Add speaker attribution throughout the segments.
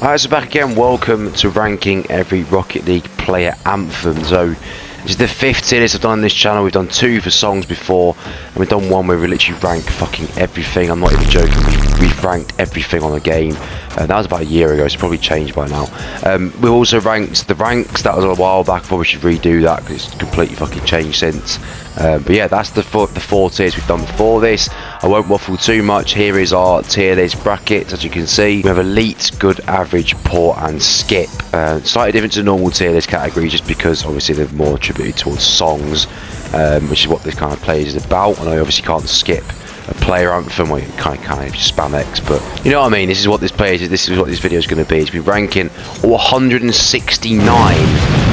Speaker 1: Alright, so back again. Welcome to ranking every Rocket League player anthem. So this is the 5th tier list I've done on this channel. We've done 2 for songs before, and we've done one where we literally rank fucking everything. I'm not even joking. We've ranked everything on the game. That was about a year ago, so it's probably changed by now. We've also ranked the ranks. That was a while back. Probably should redo that because it's completely fucking changed since. But yeah, that's the 4 tiers we've done before this. I won't waffle too much. Here is our tier list brackets. As you can see, we have elite, good, average, poor, and skip. Slightly different to the normal tier list category, just because obviously they're more attributed towards songs, which is what this kind of plays is about. And I obviously can't skip a player anthem where you kind of if you spam X, but you know what I mean. This is what this plays. This is what this video is going to be. It's be ranking all 169.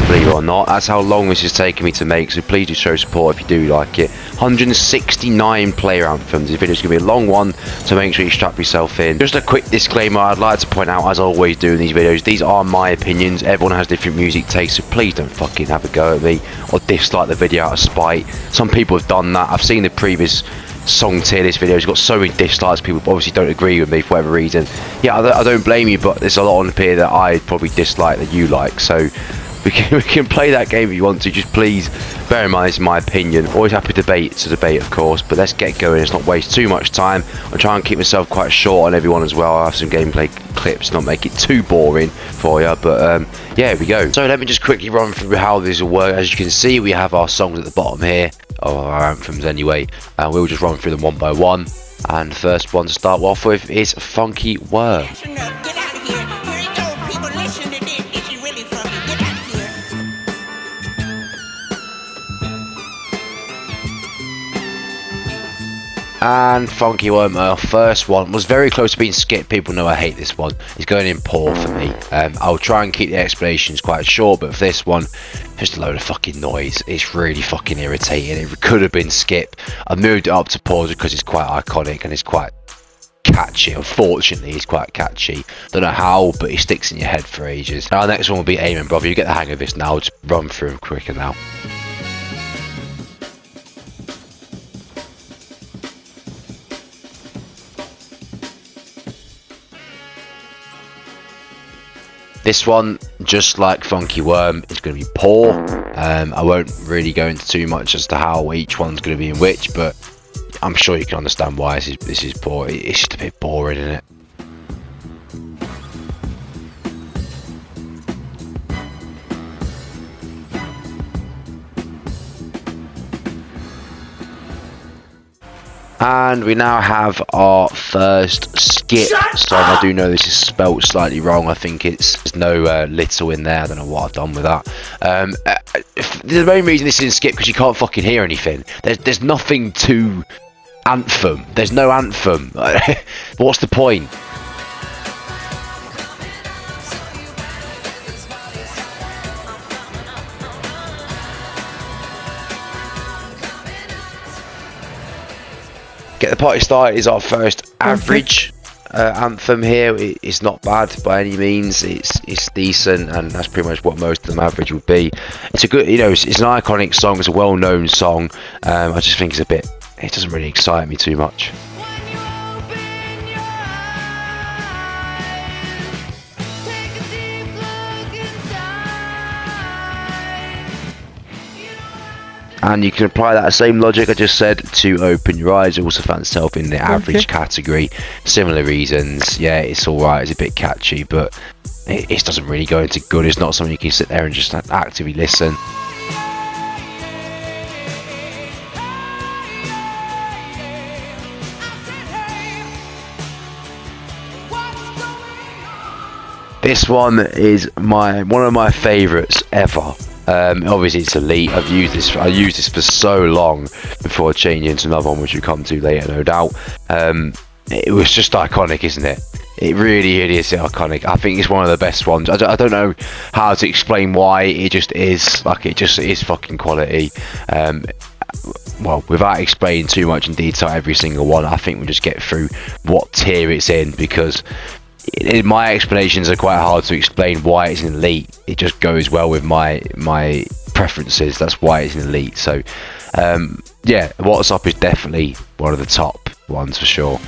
Speaker 1: Believe it or not, that's how long this has taken me to make, so please do show support if you do like it. 169 player anthems. This video is going to be a long one, so make sure you strap yourself in. Just a quick disclaimer, I'd like to point out, as I always do in these videos, these are my opinions. Everyone has different music tastes, so please don't fucking have a go at me or dislike the video out of spite. Some people have done that. I've seen the previous song tier list videos, got so many dislikes. People obviously don't agree with me for whatever reason. Yeah, I don't blame you, but there's a lot on here that I probably dislike that you like, so we can play that game if you want to. Just please bear in mind, it's my opinion. Always happy to debate, of course, but let's get going. Let's not waste too much time. I'll try and keep myself quite short on everyone as well. I'll have some gameplay clips, not make it too boring for you, but yeah, here we go. So let me just quickly run through how this will work. As you can see, we have our songs at the bottom here, or our anthems anyway, and we'll just run through them one by one. And the first one to start off with is Funky Worm. And Funky Worm, our first one, was very close to being skipped. People know I hate this one. It's going in poor for me. I'll try and keep the explanations quite short, but for this one, just a load of fucking noise. It's really fucking irritating. It could have been skipped. I moved it up to poor because it's quite iconic and it's quite catchy. Unfortunately, it's quite catchy. Don't know how, but it sticks in your head for ages. Our next one will be Amen, Brother. You get the hang of this now. Just run through them quicker now. This one, just like Funky Worm, is going to be poor. I won't really go into too much as to how each one's going to be in which, but I'm sure you can understand why this is poor. It's just a bit boring, isn't it? And we now have our first skip song. I do know this is spelt slightly wrong. I think there's no little in there. I don't know what I've done with that. The main reason this is skip because you can't fucking hear anything. There's nothing to anthem. There's no anthem. What's the point? Get the Party Started is our first average anthem here. It's not bad by any means. It's decent, and that's pretty much what most of them average would be. It's a good, it's an iconic song. It's a well-known song. I just think it doesn't really excite me too much. And you can apply that same logic I just said to Open Your Eyes. It also found itself in the average category. Similar reasons. Yeah, it's alright. It's a bit catchy, but it doesn't really go into good. It's not something you can sit there and just actively listen. This one is one of my favourites ever. Obviously it's elite. I used this for so long before changing to another one, which we'll come to later, no doubt. It was just iconic, isn't it? It really is iconic. I think it's one of the best ones. I don't know how to explain why. It just is. It just is fucking quality. Well, without explaining too much in detail every single one, I think we'll just get through what tier it's in, because my explanations are quite hard to explain why it's in elite. It just goes well with my preferences. That's why it's in elite. So yeah, What's Up is definitely one of the top ones for sure.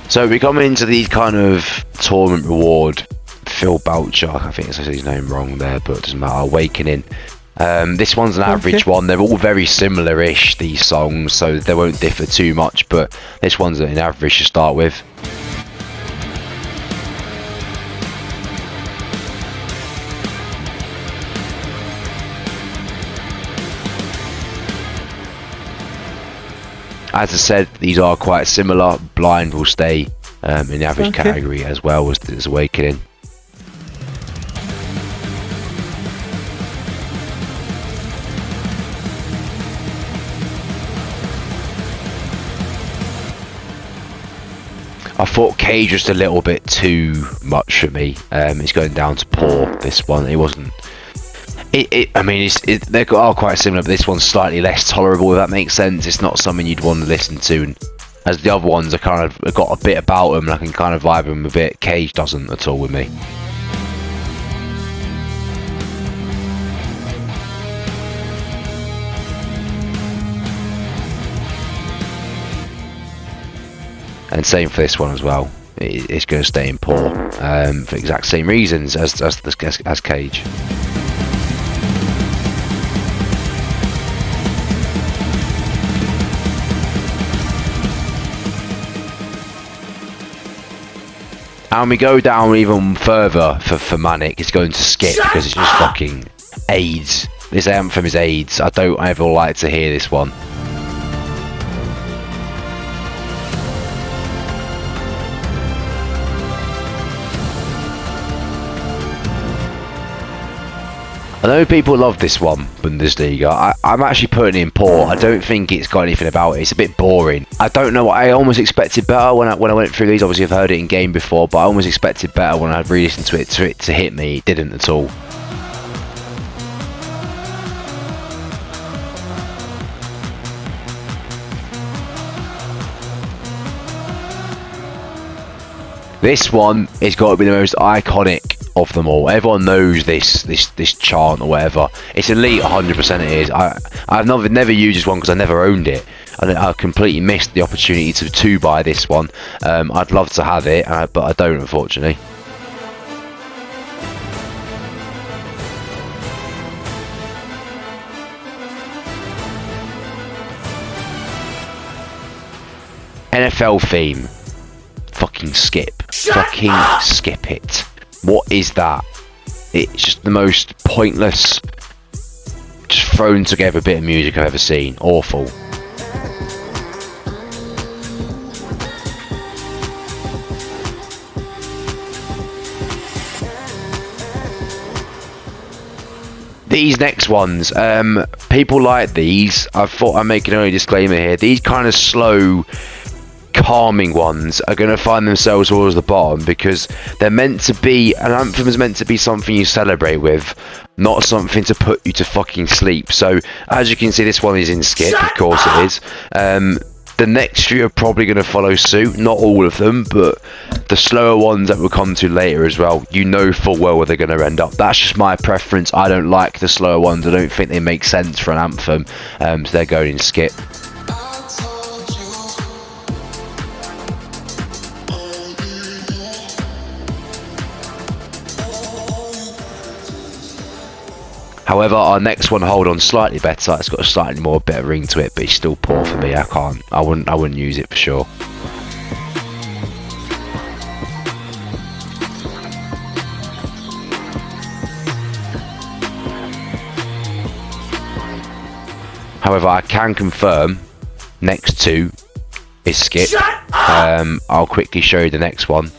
Speaker 1: So we come into the kind of tournament reward. Phil Belcher, I think I said his name wrong there, but it doesn't matter. Awakening. This one's an average one. They're all very similar-ish, these songs, so they won't differ too much, but this one's an average to start with. As I said, these are quite similar. Blind will stay in the average category as well as Awakening. I thought Cage just a little bit too much for me. It's going down to poor, this one. It wasn't... I mean, they are quite similar, but this one's slightly less tolerable, if that makes sense. It's not something you'd want to listen to, and as the other ones are kind of got a bit about them, and I can kind of vibe them a bit. Cage doesn't at all with me. And same for this one as well. It's going to stay in poor for the exact same reasons as Cage. And we go down even further for Manic. It's going to skip because it's just fucking AIDS. This anthem is AIDS. I don't ever like to hear this one. I know people love this one, Bundesliga. I'm actually putting it in poor. I don't think it's got anything about it. It's a bit boring. I don't know. I almost expected better when I went through these. Obviously, I've heard it in game before, but I almost expected better when I re-listened to it to hit me. It didn't at all. This one has got to be the most iconic of them all. Everyone knows this chant or whatever. It's elite, 100% it is. I've never used this one because I never owned it. I completely missed the opportunity to buy this one. I'd love to have it, but I don't, unfortunately. NFL theme. Fucking skip. Fucking skip it. What is that? It's just the most pointless, just thrown together bit of music I've ever seen. Awful. These next ones, people like these. I thought I'd make an early disclaimer here. These kind of slow, calming ones are going to find themselves towards the bottom because they're meant to be, an anthem is meant to be something you celebrate with, not something to put you to fucking sleep. So as you can see, this one is in skip. Of course it is. The next few are probably going to follow suit, not all of them, but the slower ones that we'll come to later as well, you know full well where they're going to end up. That's just my preference. I don't like the slower ones. I don't think they make sense for an anthem, so they're going in skip. However, our next one, Hold On, slightly better. It's got a slightly more better ring to it, but it's still poor for me. I wouldn't use it for sure. However, I can confirm next two is skip. I'll quickly show you the next one.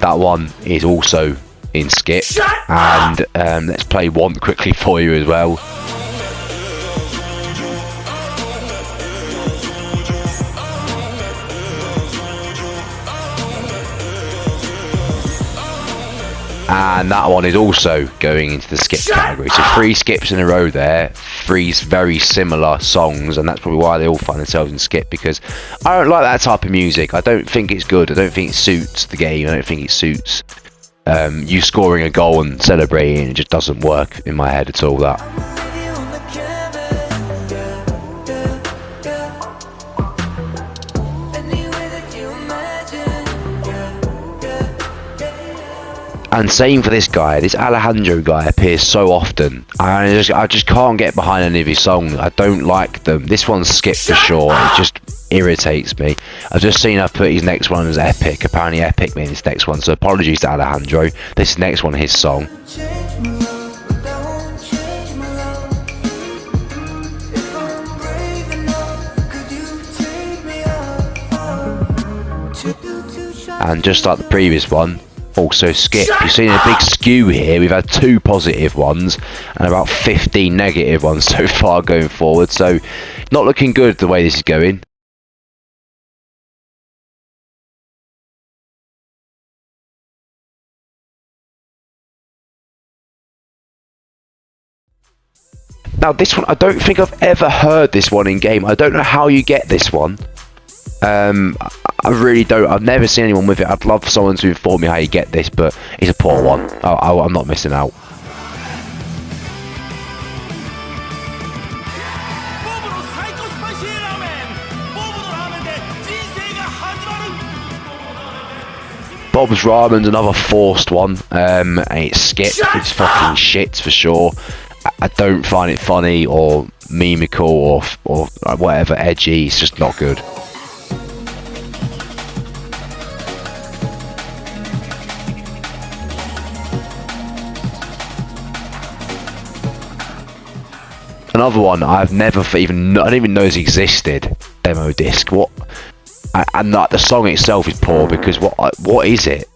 Speaker 1: That one is also in skip, and let's play one quickly for you as well. And that one is also going into the skip category. So 3 skips in a row there, 3 very similar songs, and that's probably why they all find themselves in skip, because I don't like that type of music. I don't think it's good. I don't think it suits the game. I don't think it suits you scoring a goal and celebrating, it just doesn't work in my head at all, that. And same for this guy. This Alejandro guy appears so often. I just can't get behind any of his songs. I don't like them. This one's skipped for sure. It just irritates me. I've just seen I've put his next one as epic. Apparently epic means this next one. So apologies to Alejandro. This next one, his song. And just like the previous one, also skip. You've seen a big skew here. We've had 2 positive ones and about 15 negative ones so far going forward. So not looking good the way this is going. Now this one, I don't think I've ever heard this one in game. I don't know how you get this one. I really don't. I've never seen anyone with it. I'd love someone to inform me how you get this, but it's a poor one. I'm not missing out. Bob's Ramen's another forced one. And it's skipped. It's fucking shit for sure. I don't find it funny or mimical or whatever edgy. It's just not good. Another one I've never even, I didn't even know this existed. Demo disc. What? And like the song itself is poor because what is it?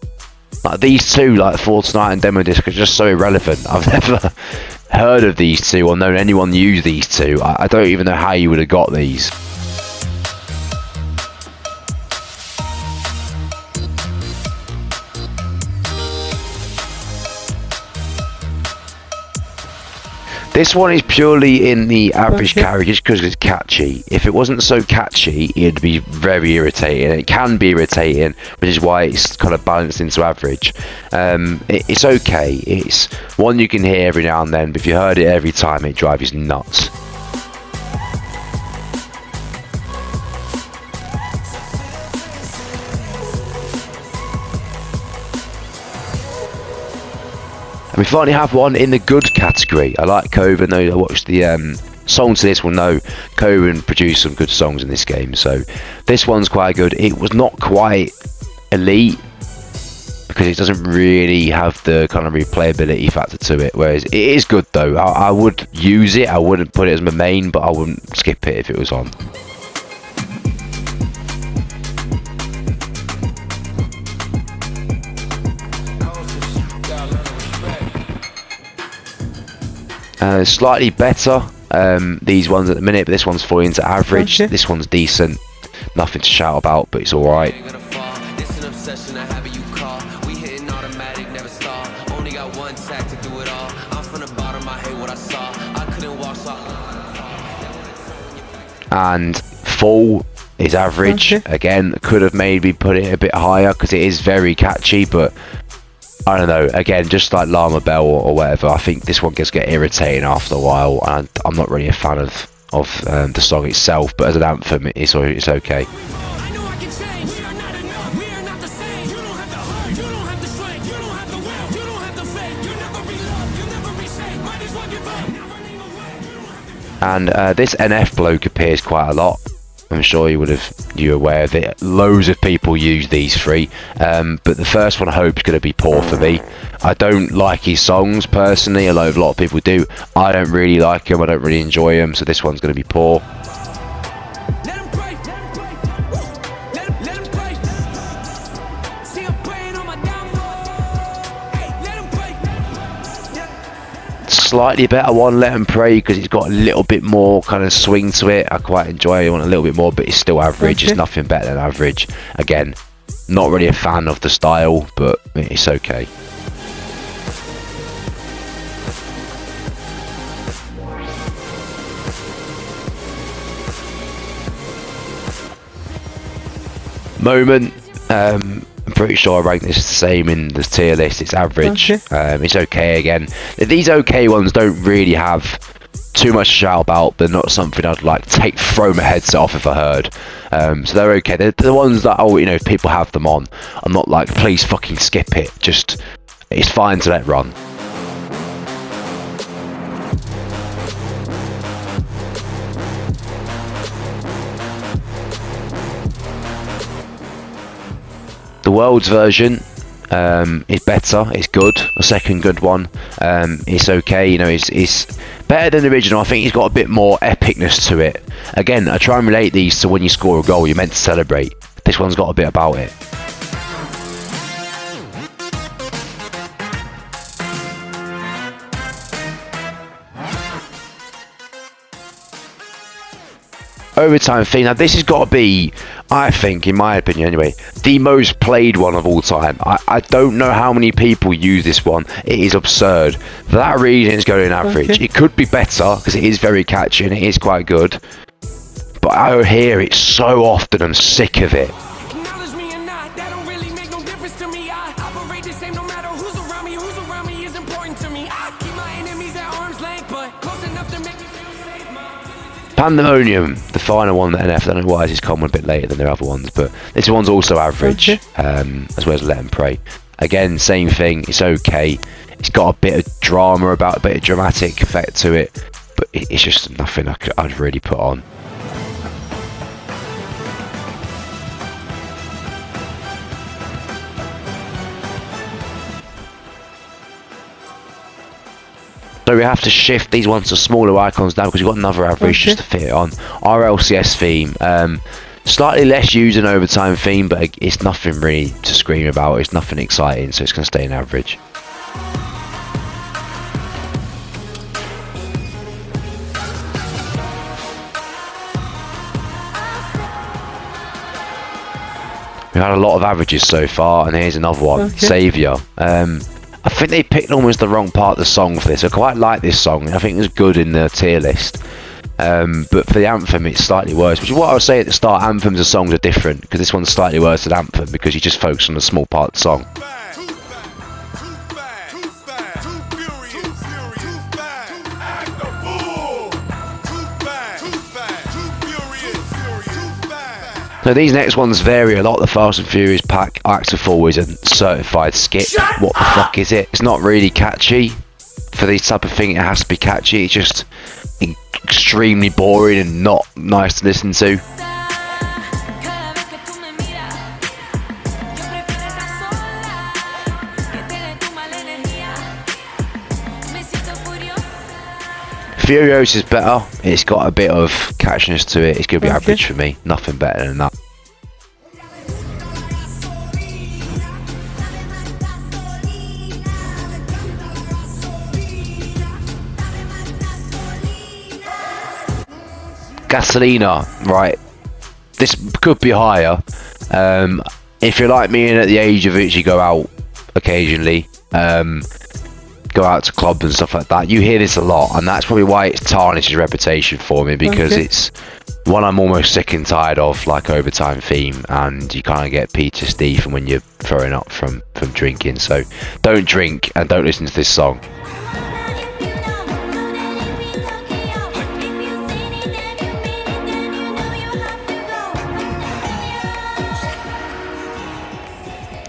Speaker 1: Like these two, like For Tonight and Demo disc, are just so irrelevant. I've never heard of these two or known anyone use these two. I don't even know how you would have got these. This one is purely in the average carriage because it's catchy. If it wasn't so catchy, it'd be very irritating. It can be irritating, which is why it's kind of balanced into average. It's okay. It's one you can hear every now and then, but if you heard it every time, it drives you nuts. We finally have one in the good category. I like Coven, though. I watched the song to this one. No, Coven produced some good songs in this game, so this one's quite good. It was not quite elite because it doesn't really have the kind of replayability factor to it, whereas it is good though. I would use it. I wouldn't put it as my main, but I wouldn't skip it if it was on. Slightly better, these ones at the minute, but this one's falling into average. Okay. This one's decent, nothing to shout about, but it's alright. And Fall is average. Okay. Again, could have maybe put it a bit higher because it is very catchy, but I don't know, again, just like Llama Bell or whatever, I think this one gets irritating after a while, and I'm not really a fan of the song itself, but as an anthem, it's okay. And this NF bloke appears quite a lot. I'm sure you're aware of it. Loads of people use these three, but the first one I hope is going to be poor for me. I don't like his songs personally. A lot of people do. I don't really like them. I don't really enjoy them. So this one's going to be poor. Slightly better one, Let 'Em Pray, because it's got a little bit more kind of swing to it. I quite enjoy it. I want a little bit more, but it's still average. Okay. It's nothing better than average. Again, not really a fan of the style, but it's okay. Moment, pretty sure I rank this the same in the tier list. It's average.
Speaker 2: Okay.
Speaker 1: It's okay again. These okay ones don't really have too much to shout about. They're not something I'd like throw my headset off if I heard. So they're okay. They're the ones that, oh, you know, if people have them on, I'm not like, please fucking skip it. Just, it's fine to let run. The world's version is better. It's good. A second good one. It's okay. You know, it's better than the original. I think it's got a bit more epicness to it. Again, I try and relate these to when you score a goal, you're meant to celebrate. This one's got a bit about it. Overtime theme. Now this has got to be, I think, in my opinion anyway, the most played one of all time. I don't know how many people use this one. It is absurd. For that reason, it's going average.
Speaker 2: Okay.
Speaker 1: It could be better because it is very catchy and it is quite good. But I hear it so often, I'm sick of it. Pandemonium, the final one that NF, I don't know why it's common a bit later than their other ones, but this one's also average, as well as Let 'Em Pray. Again, same thing, it's okay. It's got a bit of drama about, a bit of dramatic effect to it, but it's just nothing I'd really put on. So we have to shift these ones to smaller icons now because we've got another average just to fit it on. Our LCS theme, slightly less used than overtime theme, but it's nothing really to scream about. It's nothing exciting, so it's going to stay in average. We've had a lot of averages so far, and here's another one, Saviour. I think they picked almost the wrong part of the song for this. I quite like this song. I think it was good in the tier list. But for the anthem, it's slightly worse. Which is what I would say at the start. Anthems and songs are different because this one's slightly worse than anthem because you just focus on a small part of the song. So these next ones vary a lot. The Fast and Furious pack, Acts of Fall is a certified skip. What the fuck is it? It's not really catchy. For this type of thing, it has to be catchy. It's just extremely boring and not nice to listen to. Furious is better. It's got a bit of catchiness to it. It's going to be average for me. Nothing better than that. Gasolina, right. This could be higher. If you're like me and at the age of it, you go out occasionally. Go out to clubs and stuff like that, you hear this a lot, and that's probably why it's tarnished its reputation for me, because it's one I'm almost sick and tired of, like overtime theme, and you kind of get PTSD from when you're throwing up from drinking. So don't drink and don't listen to this song.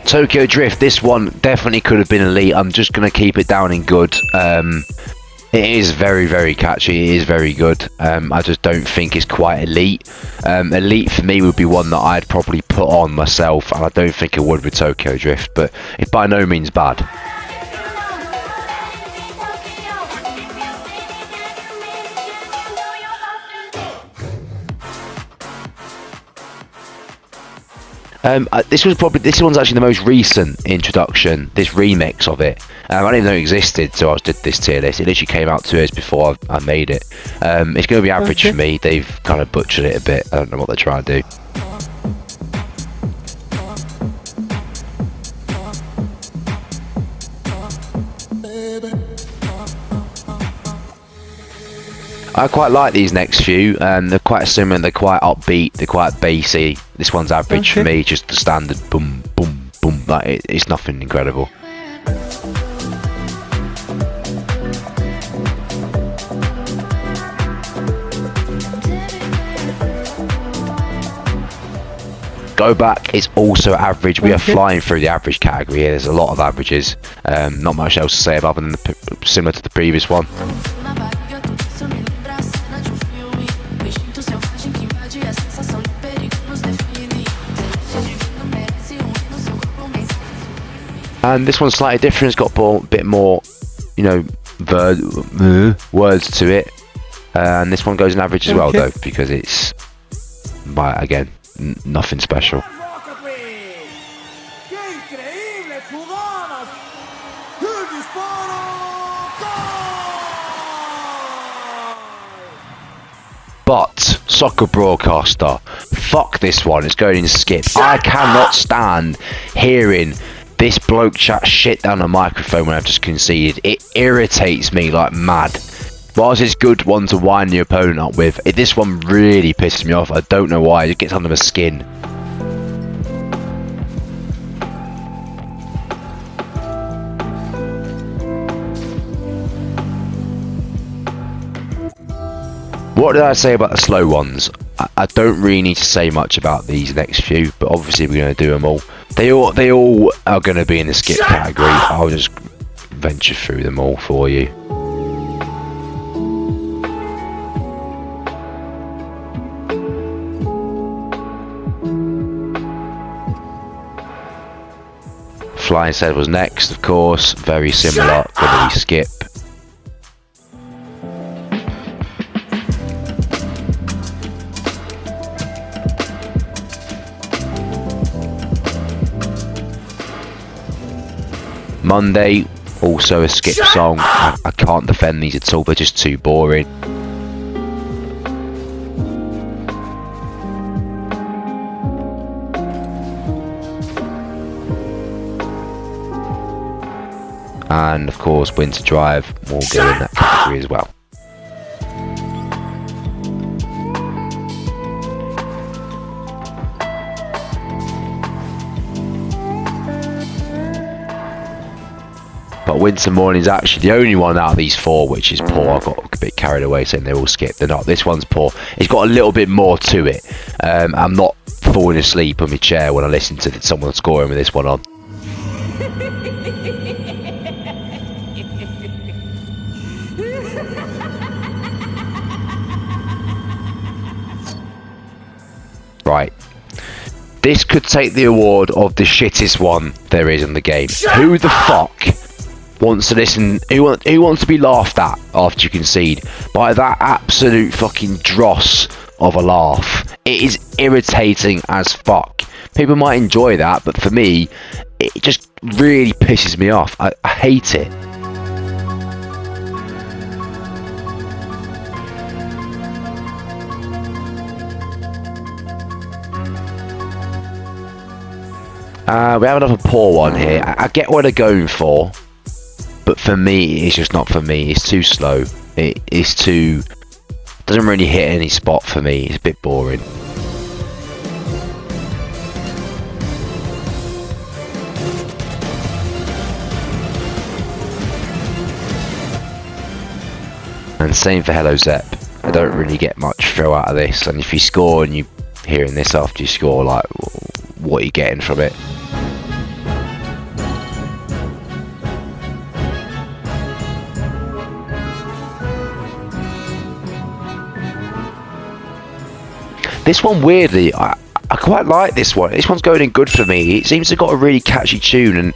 Speaker 1: Tokyo Drift, this one definitely could have been elite. I'm just going to keep it down in good. It is very, very catchy. It is very good. I just don't think it's quite elite. Elite for me would be one that I'd probably put on myself, and I don't think it would with Tokyo Drift, but it's by no means bad. This one's actually the most recent introduction, this remix of it. I didn't even know it existed, so I did this tier list. It literally came out 2 years before I made it. It's going to be average for me. They've kind of butchered it a bit. I don't know what they're trying to do. I quite like these next few. They're quite similar, they're quite upbeat, they're quite bassy. This one's average for me, just the standard boom, boom, boom, like it's nothing incredible. Go back is also average. We are flying through the average category here. There's a lot of averages. Not much else to say about them than similar to the previous one. And this one's slightly different. It's got a bit more, you know, words to it. And this one goes in average as well, though, because it's, again, nothing special. But soccer broadcaster, fuck this one. It's going in skip. I cannot stand hearing this bloke chat shit down a microphone when I've just conceded. It irritates me like mad. Whilst it's a good one to wind the opponent up with, this one really pisses me off. I don't know why. It gets under my skin. What did I say about the slow ones? I don't really need to say much about these next few, but obviously we're going to do them all. They all are going to be in the skip category. I'll just venture through them all for you. Flying Said was next, of course. Very similar. Going to be skip. Monday, also a skip song. I can't defend these at all, they're just too boring. And of course, Winter Drive will go in that category as well. But Winter Morning is actually the only one out of these four which is poor. I got a bit carried away saying they're all skipped. They're not. This one's poor. It's got a little bit more to it. I'm not falling asleep on my chair when I listen to someone scoring with this one on. Right. This could take the award of the shittest one there is in the game. Who the fuck wants to listen? Who wants to be laughed at after you concede by that absolute fucking dross of a laugh? It is irritating as fuck. People might enjoy that, but for me, it just really pisses me off. I hate it. We have another poor one here. I get what they're going for, but for me, it's just not for me. It's too slow. It's too... doesn't really hit any spot for me. It's a bit boring. And same for Hallows. I don't really get much throw out of this. And if you score and you're hearing this after you score, like, what are you getting from it? This one, weirdly, I quite like this one. This one's going in good for me. It seems to have got a really catchy tune, and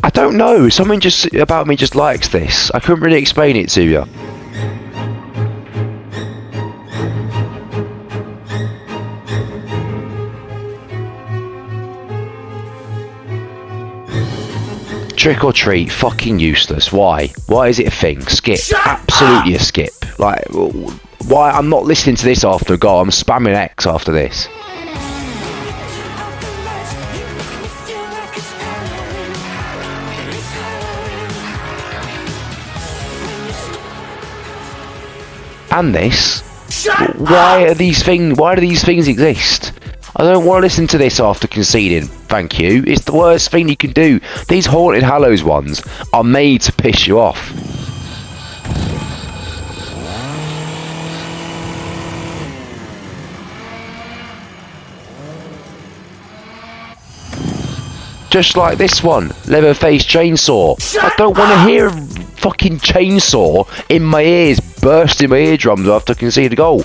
Speaker 1: I don't know, something just about me just likes this. I couldn't really explain it to you. Trick or treat, fucking useless. Why? Why is it a thing? Skip. Absolutely a skip. Like, why? I'm not listening to this after a goal. I'm spamming X after this. And this. Why do these things exist? I don't want to listen to this after conceding. Thank you. It's the worst thing you can do. These Haunted Hallows ones are made to piss you off. Just like this one, Leatherface Chainsaw. I don't want to hear a fucking chainsaw in my ears, bursting my eardrums after I concede a goal.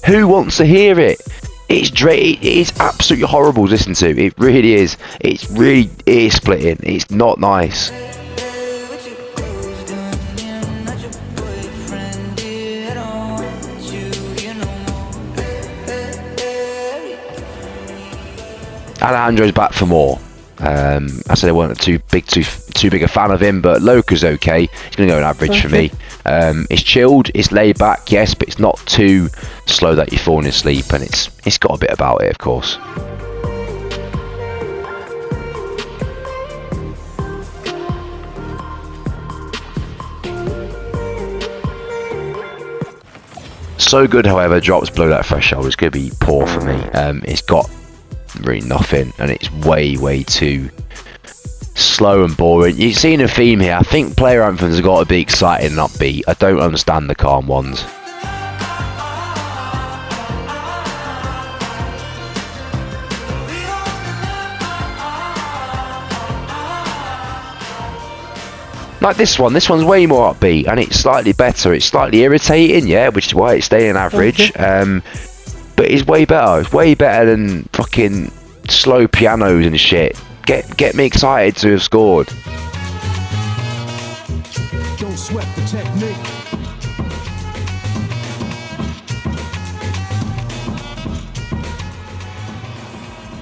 Speaker 1: Who wants to hear it? It is absolutely horrible to listen to. It really is. It's really ear splitting. It's not nice. Alejandro's back for more. I said I wasn't too big a fan of him, but Loca's okay. He's going to go an average for me. It's chilled, it's laid back, yes, but it's not too slow that you're falling asleep, and it's got a bit about it, of course. So good, however, drops below that threshold. It's going to be poor for me. It's got really nothing, and it's way too slow and boring. You've seen a theme here. I think player anthems have got to be exciting and upbeat. I don't understand the calm ones. Like this one's way more upbeat, and it's slightly better. It's slightly irritating, yeah, which is why it's staying average. But it's way better. It's way better than fucking slow pianos and shit. Get me excited to have scored.
Speaker 2: Don't sweat the technique.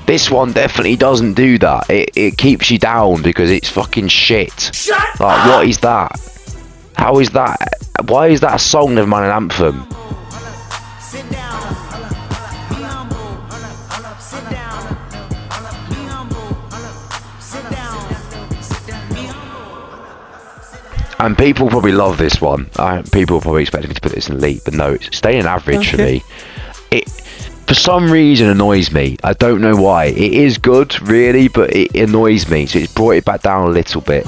Speaker 1: This one definitely doesn't do that. It keeps you down because it's fucking shit. Like, what is that? How is that? Why is that a song, never mind an anthem? And people probably love this one. People probably expect me to put this in elite, but no, it's staying average for me. It, for some reason, annoys me. I don't know why. It is good, really, but it annoys me. So it's brought it back down a little bit.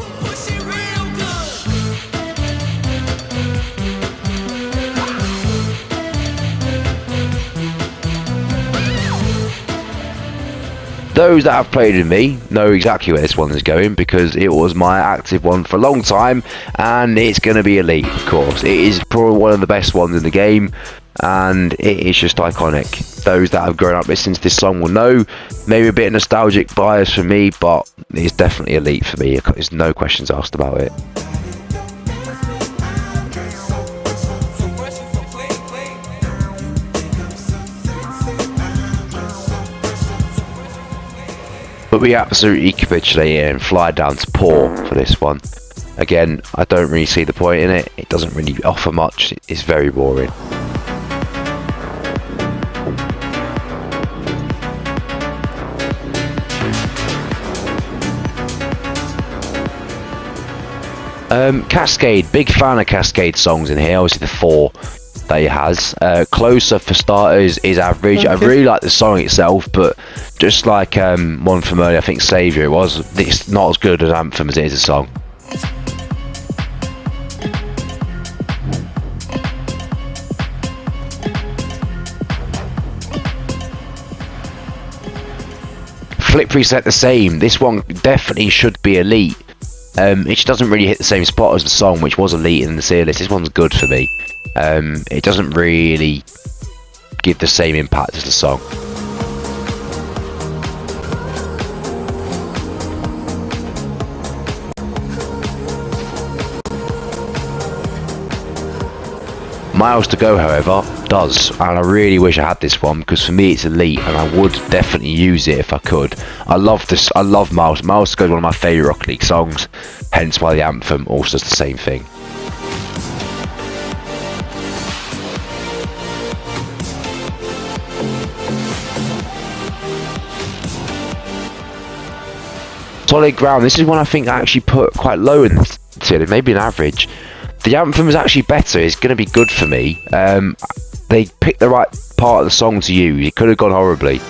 Speaker 1: Those that have played with me know exactly where this one is going, because it was my active one for a long time, and it's going to be elite, of course. It is probably one of the best ones in the game, and it is just iconic. Those that have grown up listening to this song will know. Maybe a bit of nostalgic bias for me, but it's definitely elite for me. There's no questions asked about it. But we absolutely capitulate here and fly down to poor for this one. Again, I don't really see the point in it. It doesn't really offer much. It's very boring. Cascade, big fan of Cascade songs in here. Obviously the 4 that he has. Closer, for starters, is average. I really like the song itself, but just like one from earlier, I think Saviour it's not as good as Anthem as it is a song. Flip reset the same. This one definitely should be elite. It just doesn't really hit the same spot as the song, which was elite in the tier list. This one's good for me. It doesn't really give the same impact as the song. Miles to Go, however, does, and I really wish I had this one, because for me it's elite, and I would definitely use it if I could. I love this. I love Miles. Miles to Go is one of my favourite Rocket League songs, hence why the anthem also does the same thing. Solid Ground. This is one I think I actually put quite low in this tier, maybe an average. The anthem is actually better. It's going to be good for me. They picked the right part of the song to use. It could have gone horribly.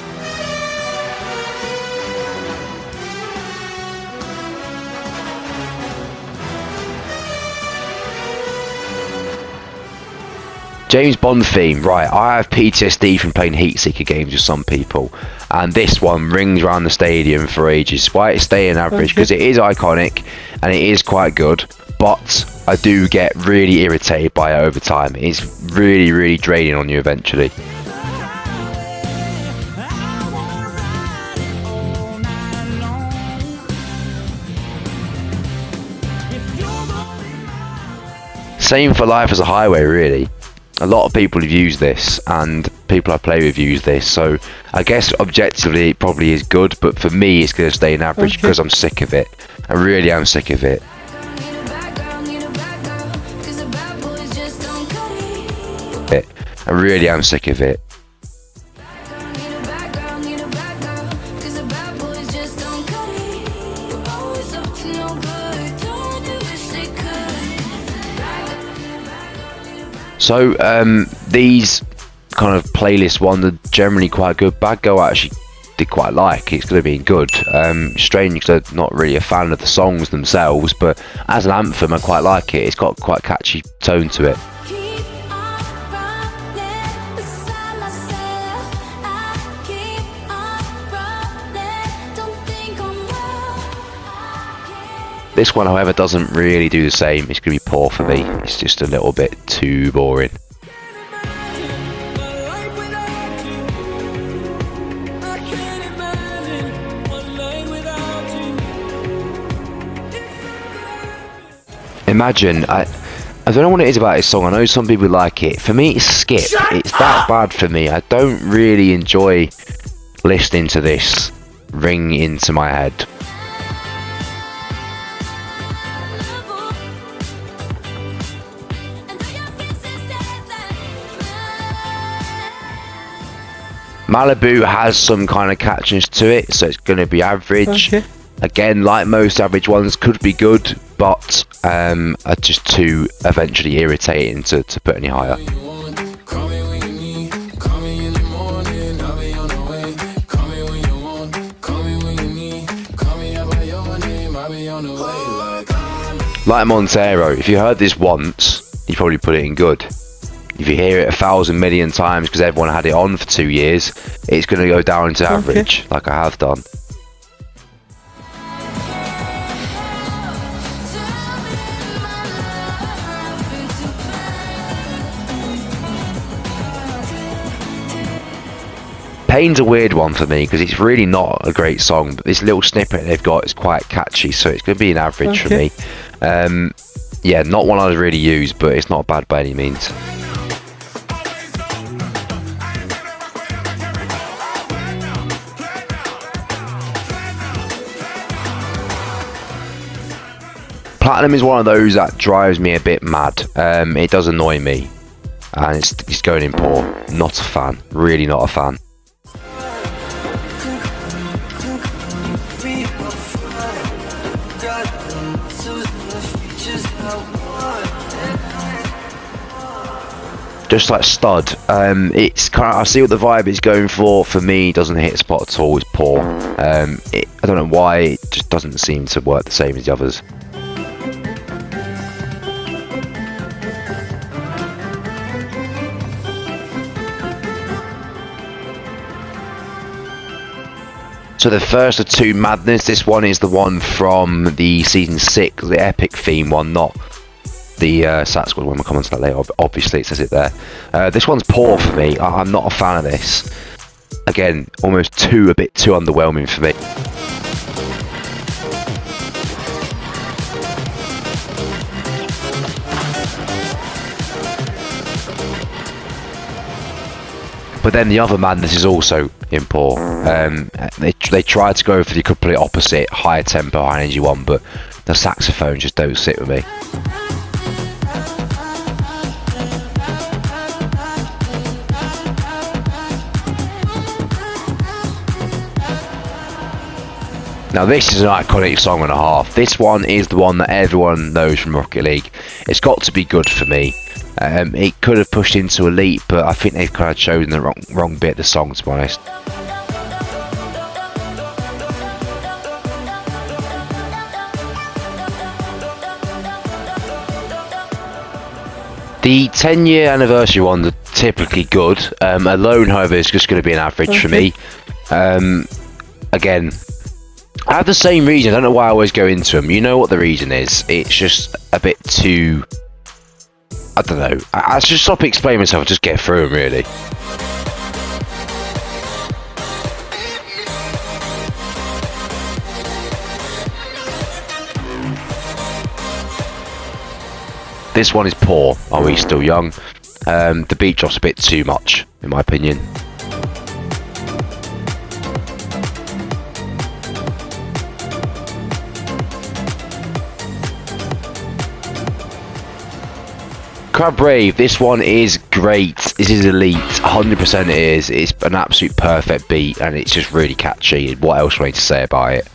Speaker 1: James Bond theme, right, I have PTSD from playing Heat Seeker games with some people, and this one rings around the stadium for ages. Why it's staying average, because it is iconic and it is quite good, but I do get really irritated by it over time. It's really, really draining on you eventually. Same for Life as a Highway, really. A lot of people have used this, and people I play with use this, so I guess objectively it probably is good, but for me it's going to stay in average because I'm sick of it. I really am sick of it. I really am sick of it. So these kind of playlist ones are generally quite good. Bad Girl I actually did quite like. It's going to be good. Strange because I'm not really a fan of the songs themselves, but as an anthem I quite like it. It's got quite a catchy tone to it. This one, however, doesn't really do the same. It's going to be poor for me. It's just a little bit too boring. Imagine, I don't know what it is about this song. I know some people like it. For me, it's skip. It's that bad for me. I don't really enjoy listening to this ring into my head. Malibu has some kind of catchiness to it, so it's going to be average. Again, like most average ones, could be good, but are just too eventually irritating to put any higher. Like Montero, if you heard this once, you probably put it in good. If you hear it 1,000 million times because everyone had it on for 2 years, it's going to go down into average, like I have done. Pain's a weird one for me because it's really not a great song, but this little snippet they've got is quite catchy, so it's going to be an average for me. Yeah, not one I'd really use, but it's not bad by any means. Platinum is one of those that drives me a bit mad. It does annoy me, and it's going in poor. Not a fan, really not a fan. Just like Stud, it's kind of, I see what the vibe is going for. For me, it doesn't hit a spot at all. It's poor. I don't know why. It just doesn't seem to work the same as the others. So the first of two Madness. This one is the one from the season 6, the epic theme one, not the Sat Squad one. We'll come on to that later. Obviously, it says it there. This one's poor for me. I'm not a fan of this. Again, almost a bit too underwhelming for me. But then the other Madness is also in poor. They tried to go for the complete opposite, higher tempo, high energy one, but the saxophones just don't sit with me. Now this is an iconic song and a half. This one is the one that everyone knows from Rocket League. It's got to be good for me. It could have pushed into Elite, but I think they've kind of chosen the wrong bit of the song, to be honest. The 10-year anniversary ones are typically good. Alone, however, is just going to be an average for me. Again, I have the same reason. I don't know why I always go into them. You know what the reason is? It's just a bit too... I don't know. I should stop explaining myself and just get through them, really. This one is poor. Are we still young? The beat drop's a bit too much, in my opinion. Crab Brave, this one is great. This is elite, 100% it is. It's an absolute perfect beat and it's just really catchy. What else do I need to say about it?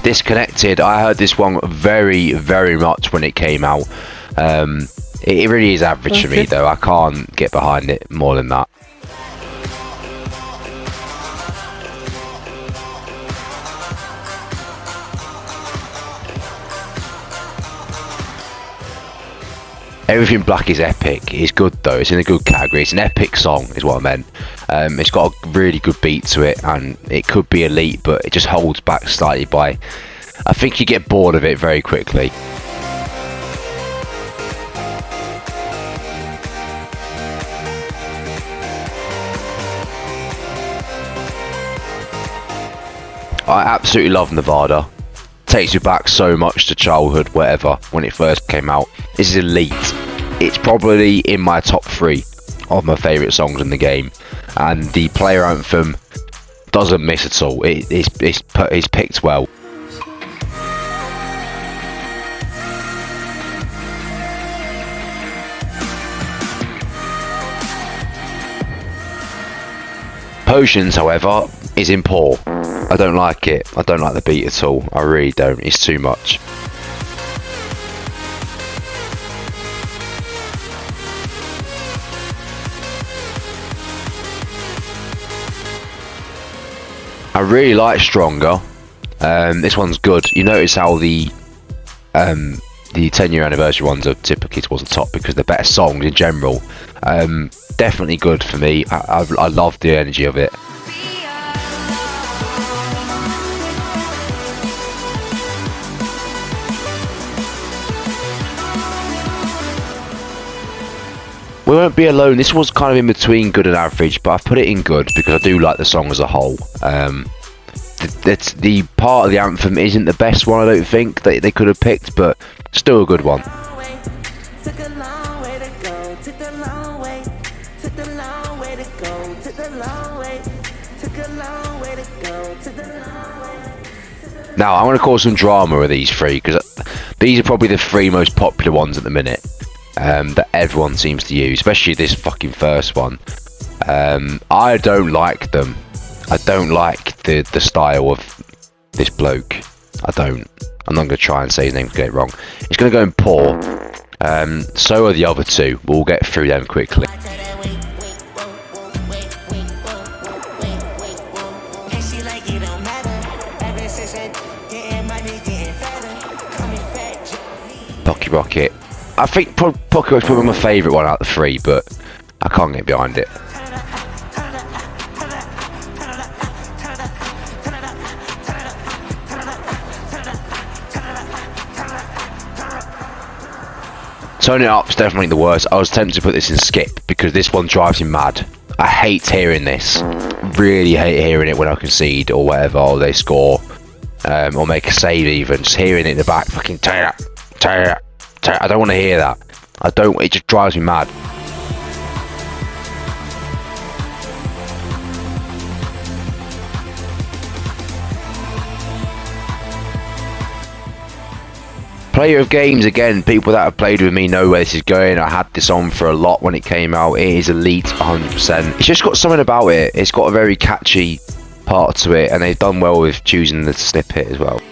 Speaker 1: Disconnected, I heard this one very, very much when it came out. It really is average for me though. I can't get behind it more than that. Everything Black is epic. It's good though. It's in a good category. It's an epic song is what I meant. It's got a really good beat to it and it could be elite, but it just holds back slightly by... I think you get bored of it very quickly. I absolutely love Nevada. Takes you back so much to childhood, whatever, when it first came out. This is elite. It's probably in my top 3 of my favourite songs in the game, and the player anthem doesn't miss at all. It's picked well. Potions, however, is in poor. I don't like it. I don't like the beat at all. I really don't. It's too much. I really like Stronger. This one's good. You notice how the 10-year anniversary ones are typically towards the top because they're better songs in general. Definitely good for me. I love the energy of it. We Won't Be Alone, this was kind of in between good and average, but I've put it in good because I do like the song as a whole. The part of the anthem isn't the best one, I don't think, that they could have picked, but still a good one. Now, I'm going to cause some drama with these 3, because these are probably the 3 most popular ones at the minute. That everyone seems to use, especially this fucking first one. I don't like them. I don't like the style of this bloke. I don't. I'm not going to try and say his name to get it wrong. It's going to go in poor. So are the other 2. We'll get through them quickly. Pocky Rocket. I think Pocky Rocket's probably my favourite one out of the 3, but I can't get behind it. Turn It Up's definitely the worst. I was tempted to put this in skip because this one drives me mad. I hate hearing this. Really hate hearing it when I concede or whatever, or they score, or make a save even. Just hearing it in the back, fucking turn it up, turn it up. I don't want to hear that. It just drives me mad. Player of games, again, people that have played with me know where this is going. I had this on for a lot when it came out. It is elite, 100%. It's just got something about it. It's got a very catchy part to it, and they've done well with choosing the snippet as well.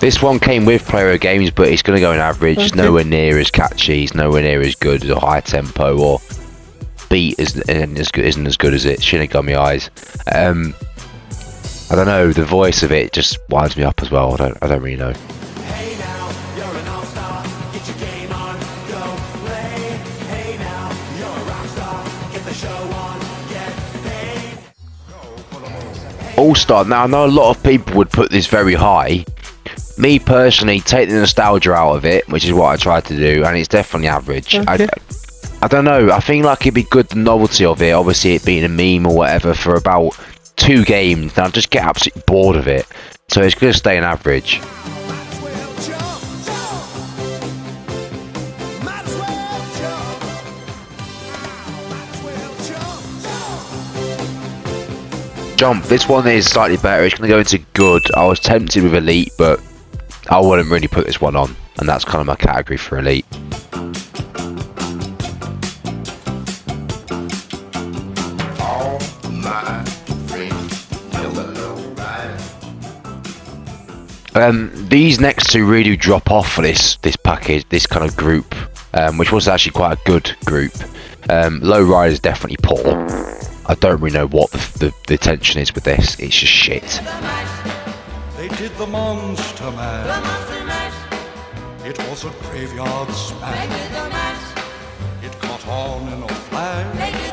Speaker 1: This one came with player games, but it's going to go in average. It's nowhere near as catchy. It's nowhere near as good as a high tempo or beat isn't as good as it. Shinigami Eyes. I don't know. The voice of it just winds me up as well. I don't really know.
Speaker 2: Hey now, you're an all-star. Get your game on, go play. Hey now, you're a rock star. Get the show on, get paid.
Speaker 1: All-star. Now I know a lot of people would put this very high. Me personally, take the nostalgia out of it, which is what I tried to do, and it's definitely average.
Speaker 3: Okay.
Speaker 1: I don't know. I think like it'd be good, the novelty of it. Obviously, it being a meme or whatever for about 2 games, and I'll just get absolutely bored of it. So it's going to stay an average. Jump. This one is slightly better. It's going to go into good. I was tempted with Elite, but I wouldn't really put this one on, and that's kind of my category for Elite. These next 2 really do drop off for this package, this kind of group, which was actually quite a good group. Low Ride is definitely poor. I don't really know what the tension is with this. It's just shit.
Speaker 4: They did the monster mash. It was a graveyard smash. It caught on in a flash.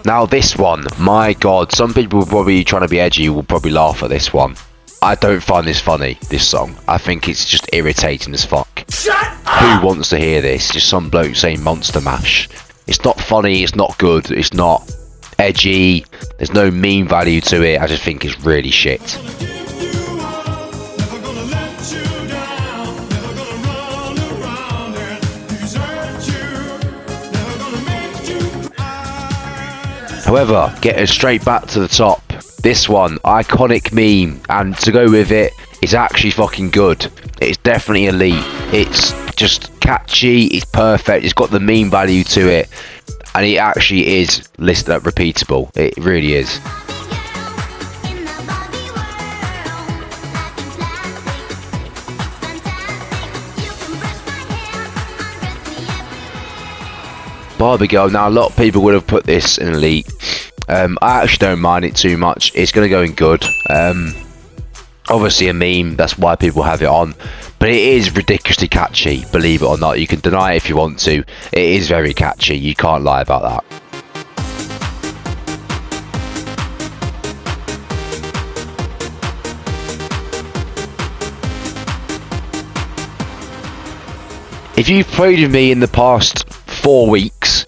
Speaker 1: Now this one, my god, some people will probably trying to be edgy will probably laugh at this one. I don't find this funny, this song. I think it's just irritating as fuck.
Speaker 2: Shut up!
Speaker 1: Who wants to hear this? Just some bloke saying monster mash. It's not funny, it's not good, it's not edgy, there's no meme value to it. I just think it's really shit. However, getting straight back to the top, this one, iconic meme, and to go with it, it's actually fucking good. It's definitely elite. It's just catchy, it's perfect, it's got the meme value to it, and it actually is listed at repeatable. It really is. Barbie Girl. Now a lot of people would have put this in Elite. I actually don't mind it too much. It's going to go in good. Obviously a meme, that's why people have it on. But it is ridiculously catchy, believe it or not. You can deny it if you want to. It is very catchy, you can't lie about that. If you've played with me in the past 4 weeks,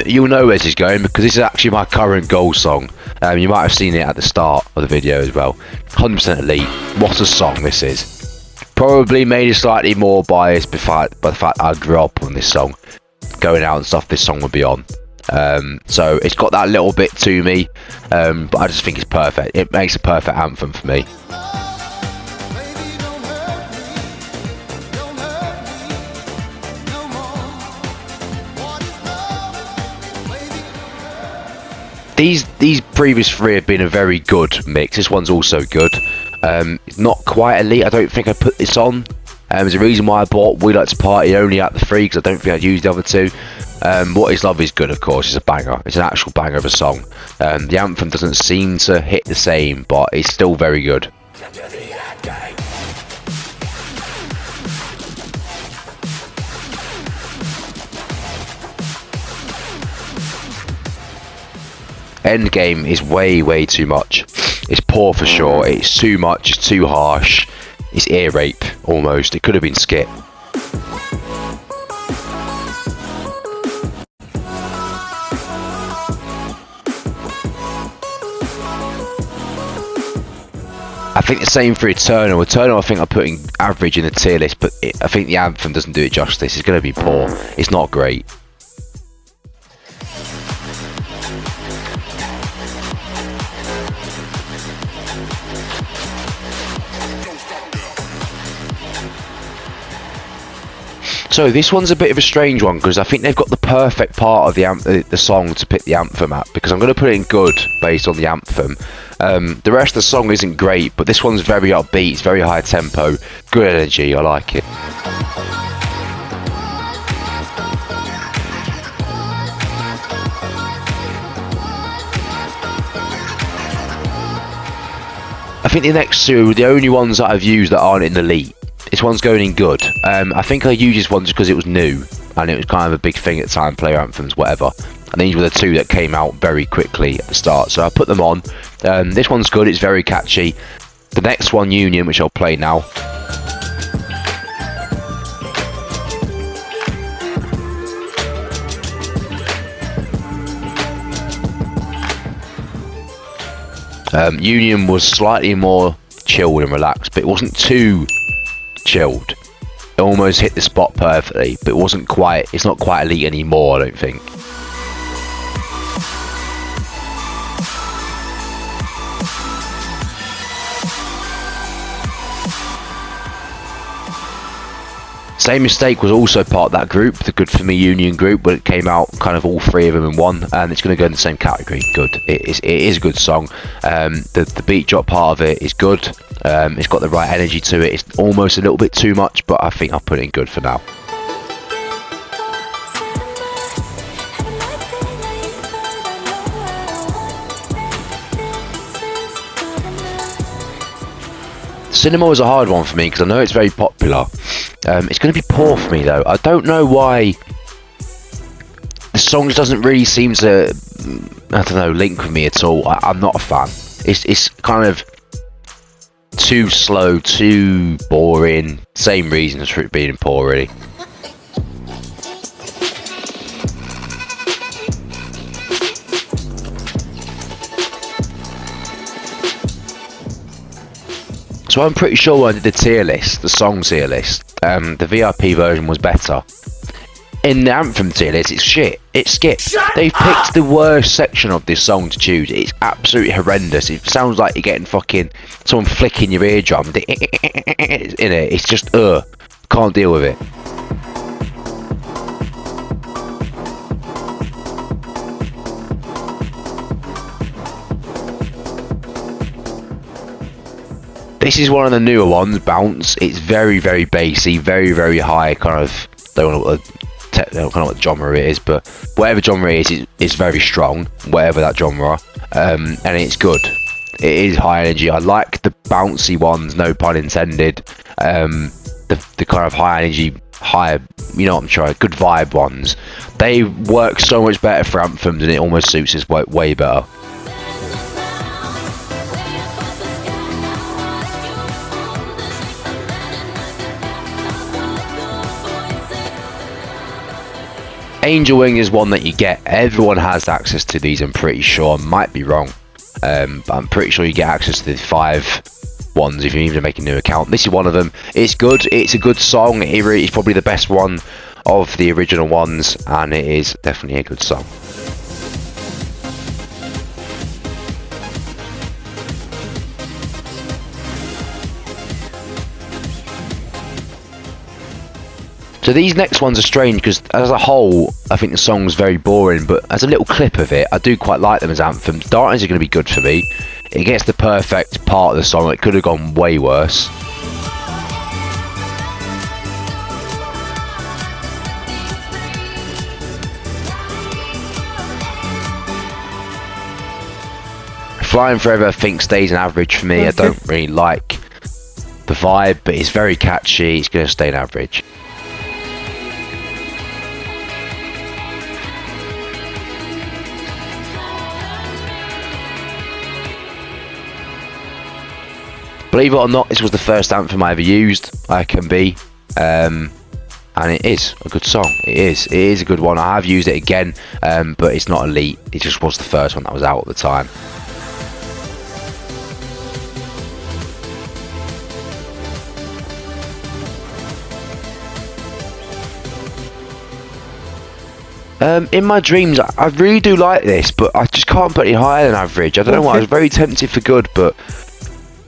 Speaker 1: you'll know where this is going, because this is actually my current goal song. You might have seen it at the start of the video as well. 100% Elite. What a song this is. Probably made it slightly more biased by the fact I grew up on this song. Going out and stuff, this song would be on. So it's got that little bit to me, but I just think it's perfect. It makes a perfect anthem for me. These previous 3 have been a very good mix. This one's also good. It's not quite Elite. I don't think I put this on. There's a reason why I bought We Like to Party only at the 3, because I don't think I'd used the other 2. What Is Love is good, of course. It's a banger. It's an actual banger of a song. The anthem doesn't seem to hit the same, but it's still very good. Endgame is way too much. It's poor for sure. It's too much. It's too harsh. It's ear rape almost. It could have been skip. I think the same for Eternal. Eternal, I think I'm putting average in the tier list, but I think the anthem doesn't do it justice. It's going to be poor. It's not great. So this one's a bit of a strange one, because I think they've got the perfect part of the song to pick the anthem at, because I'm going to put it in good based on the anthem. The rest of the song isn't great, but this one's very upbeat, it's very high tempo, good energy, I like it. I think the next two are the only ones that I've used that aren't in the elite. This one's going in good. I think I used this one just because it was new and it was kind of a big thing at the time, player anthems, whatever. And these were the two that came out very quickly at the start, so I put them on. This one's good, it's very catchy. The next one, Union, which I'll play now. Union was slightly more chilled and relaxed, but it wasn't too chilled. It almost hit the spot perfectly, but it wasn't quite, it's not quite elite anymore, I don't think. Same Mistake was also part of that group, the Good For Me Union group, but it came out kind of all three of them in one, and it's going to go in the same category. Good. It is a good song. The beat drop part of it is good. It's got the right energy to it. It's almost a little bit too much, but I think I'll put it in good for now. Cinema was a hard one for me because I know it's very popular. It's going to be poor for me though. I don't know why the song just doesn't really seem to, I don't know, link with me at all. I'm not a fan. It's kind of too slow, too boring. Same reasons for it being poor, really. So I'm pretty sure when I did the tier list, the song tier list, the VIP version was better. In the Anthem tier list, it's shit. It's skipped. They've picked the worst section of this song to choose. It's absolutely horrendous. It sounds like you're getting fucking someone flicking your eardrum in it. It's just can't deal with it. This is one of the newer ones, Bounce. It's very, very bassy, very, very high, kind of, don't know what genre it is, but whatever genre it is, it's very strong, whatever that genre, and it's good. It is high energy. I like the bouncy ones, no pun intended, the kind of high energy, you know what I'm trying, good vibe ones. They work so much better for anthems and it almost suits us way better. Angel Wing is one that you get. Everyone has access to these, I'm pretty sure. I might be wrong. But I'm pretty sure you get access to the 5 ones if you need to make a new account. This is one of them. It's good. It's a good song. It's probably the best one of the original ones, and it is definitely a good song. So these next ones are strange because as a whole I think the song's very boring, but as a little clip of it I do quite like them as anthems. Darkness are going to be good for me. It gets the perfect part of the song. It could have gone way worse. Flying Forever I think stays an average for me. I don't really like the vibe, but it's very catchy. It's going to stay an average. Believe it or not, this was the first anthem I ever used. I Can Be, and it is a good song. It is a good one. I have used it again, but it's not elite. It just was the first one that was out at the time. In my dreams, I really do like this, but I just can't put it higher than average. I don't know why. I was very tempted for good, but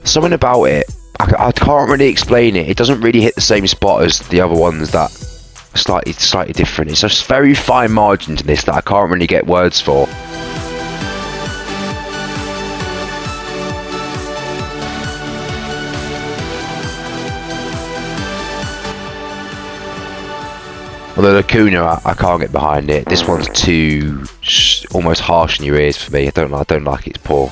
Speaker 1: something about it, I can't really explain it. It doesn't really hit the same spot as the other ones that are slightly different. It's just very fine margin to this that I can't really get words for. The Lacuna, I can't get behind it. This one's too almost harsh in your ears for me. I don't like it. It's poor.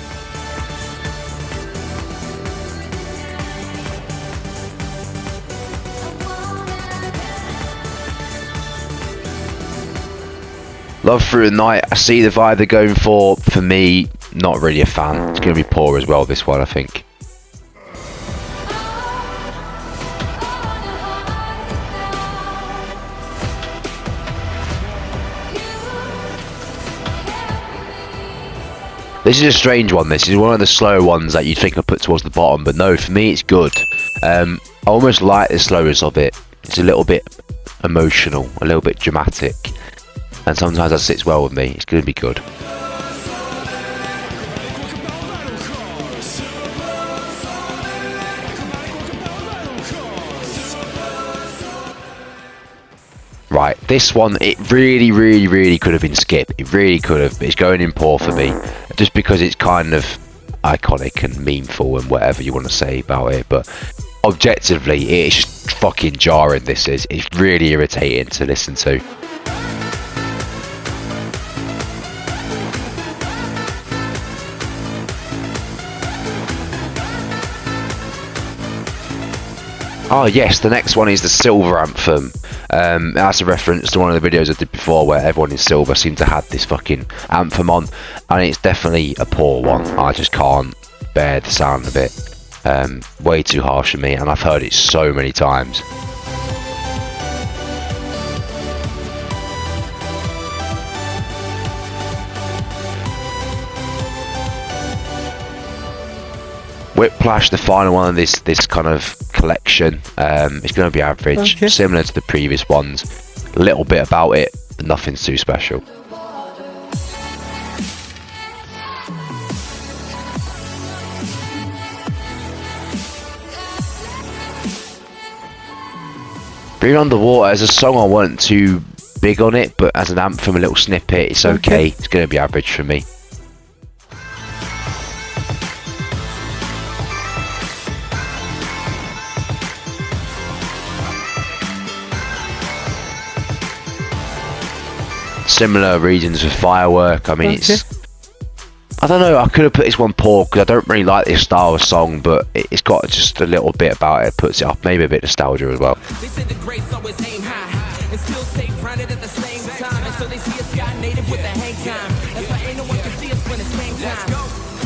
Speaker 1: Love Through the Night. I see the vibe they're going for. For me, not really a fan. It's going to be poor as well, this one, I think. This is a strange one. This is one of the slower ones that you'd think I put towards the bottom, but no, for me it's good. I almost like the slowness of it. It's a little bit emotional, a little bit dramatic, and sometimes that sits well with me. It's going to be good. Right, this one, it really could have been skipped. It really could have, but it's going in poor for me. Just because it's kind of iconic and memeful and whatever you want to say about it. But objectively, it's just fucking jarring, this is. It's really irritating to listen to. Oh yes, the next one is the Silver Anthem. That's a reference to one of the videos I did before where everyone in silver seemed to have this fucking anthem on, and it's definitely a poor one. I just can't bear the sound of it. Way too harsh for me, and I've heard it so many times. Whiplash, the final one of this kind of collection. It's going to be average,
Speaker 3: Okay.
Speaker 1: similar to the previous ones. A little bit about it, but nothing's too special. Breathe Underwater, as a song I wasn't too big on it, but as an anthem, a little snippet, it's okay. It's going to be average for me. Similar reasons for Firework. I mean, it's, I don't know, I could have put this one poor because I don't really like this style of song, but it's got just a little bit about it, puts it up, maybe a bit of nostalgia as well.
Speaker 5: They say the greats always aim high and still stay grounded at the same time, and so they see a sky native with a hang time. That's why ain't no one can see us when it's game time.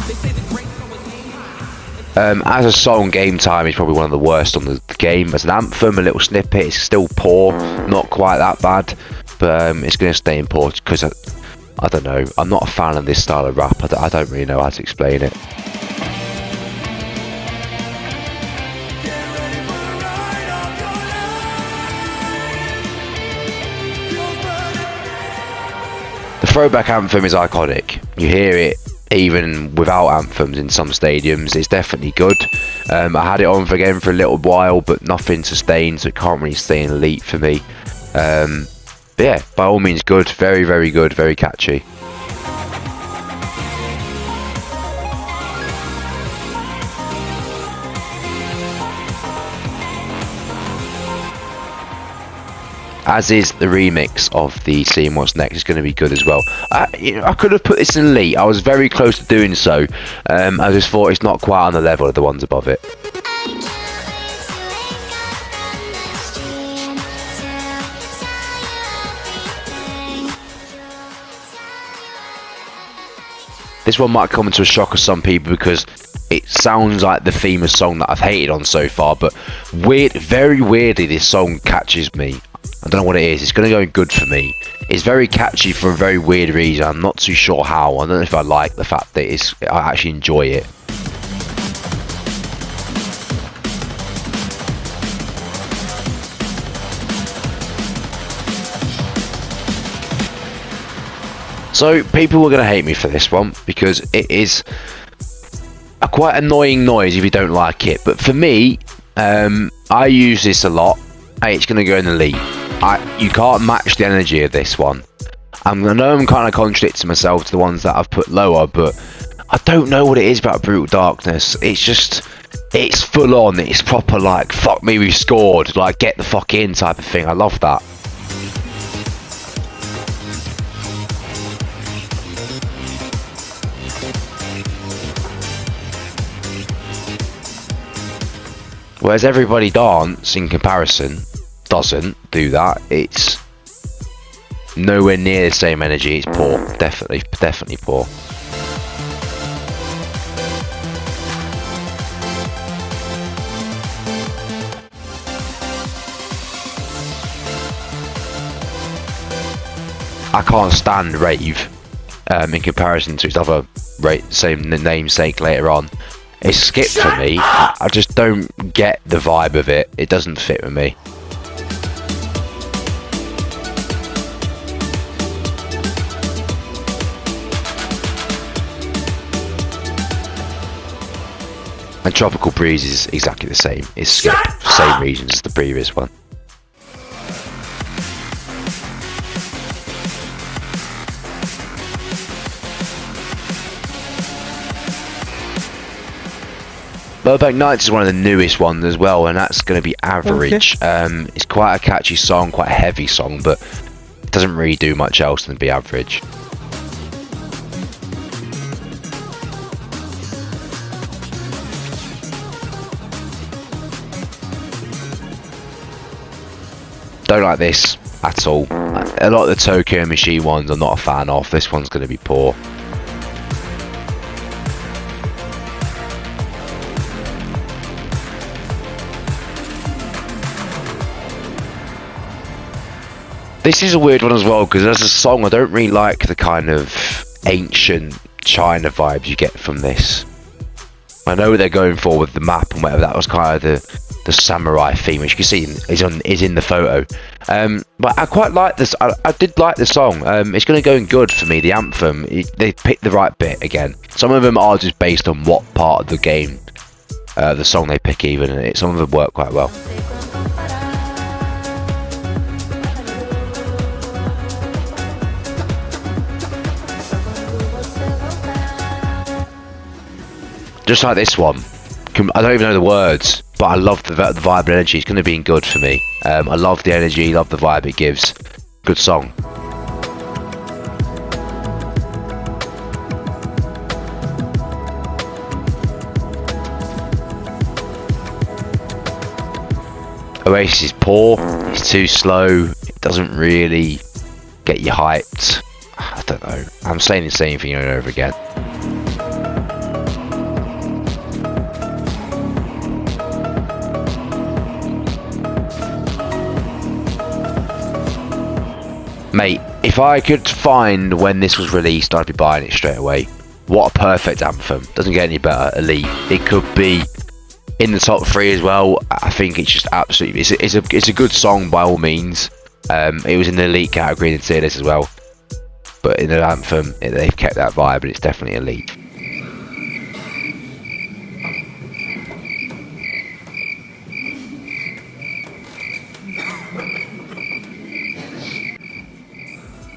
Speaker 5: They say the greats always aim high.
Speaker 1: As a song, Game Time is probably one of the worst on the game. As an anthem, a little snippet, it's still poor, not quite that bad, but it's going to stay in poor because I don't know, I'm not a fan of this style of rap. I don't really know how to explain it. The throwback anthem is iconic. You hear it even without anthems in some stadiums. It's definitely good. I had it on again for a little while, but nothing sustained, so it can't really stay in elite for me. But yeah, by all means good. Very good, very catchy. As is the remix of the Seeing What's Next. Is going to be good as well. I could have put this in elite. I was very close to doing so. I just thought it's not quite on the level of the ones above it. This one might come into a shock of some people because it sounds like the famous song that I've hated on so far, but very weirdly, this song catches me. I don't know what it is. It's going to go good for me. It's very catchy for a very weird reason. I'm not too sure how. I don't know if I like the fact that I actually enjoy it. So people are going to hate me for this one because it is a quite annoying noise if you don't like it. But for me, I use this a lot. Hey, it's going to go in the lead. You can't match the energy of this one. I know I'm kind of contradicting myself to the ones that I've put lower, but I don't know what it is about Brutal Darkness. It's just, it's full on. It's proper like, fuck me, we've scored. Like, get the fuck in type of thing. I love that. Whereas Everybody Dance, in comparison, doesn't do that. It's nowhere near the same energy. It's poor. Definitely poor. I can't stand Rave in comparison to its other same namesake later on. It's skipped for me. I just don't get the vibe of it. It doesn't fit with me. And Tropical Breeze is exactly the same. It's skipped for the same reasons as the previous one. Burbank Nights is one of the newest ones as well, and that's going to be average. Okay. It's quite a catchy song, quite a heavy song, but it doesn't really do much else than be average. Don't like this at all. A lot of the Tokyo Machine ones I'm not a fan of. This one's going to be poor. This is a weird one as well, because as a song I don't really like the kind of ancient China vibes you get from this. I know what they're going for with the map and whatever. That was kind of the samurai theme, which you can see is in the photo. But I quite like this. I did like the song. It's going to go in good for me. The anthem, they picked the right bit again. Some of them are just based on what part of the game the song they pick even, and some of them work quite well. Just like this one, I don't even know the words, but I love the vibe and energy. It's going to be in good for me. I love the energy, love the vibe it gives. Good song. Oasis is poor, it's too slow, it doesn't really get you hyped. I don't know, I'm saying the same thing over and over again. Mate, if I could find when this was released, I'd be buying it straight away. What a perfect anthem. Doesn't get any better. Elite. It could be in the top 3 as well. I think it's just absolutely... It's a good song by all means. It was in the elite category in the tier list as well. But in the anthem, they've kept that vibe, and it's definitely elite.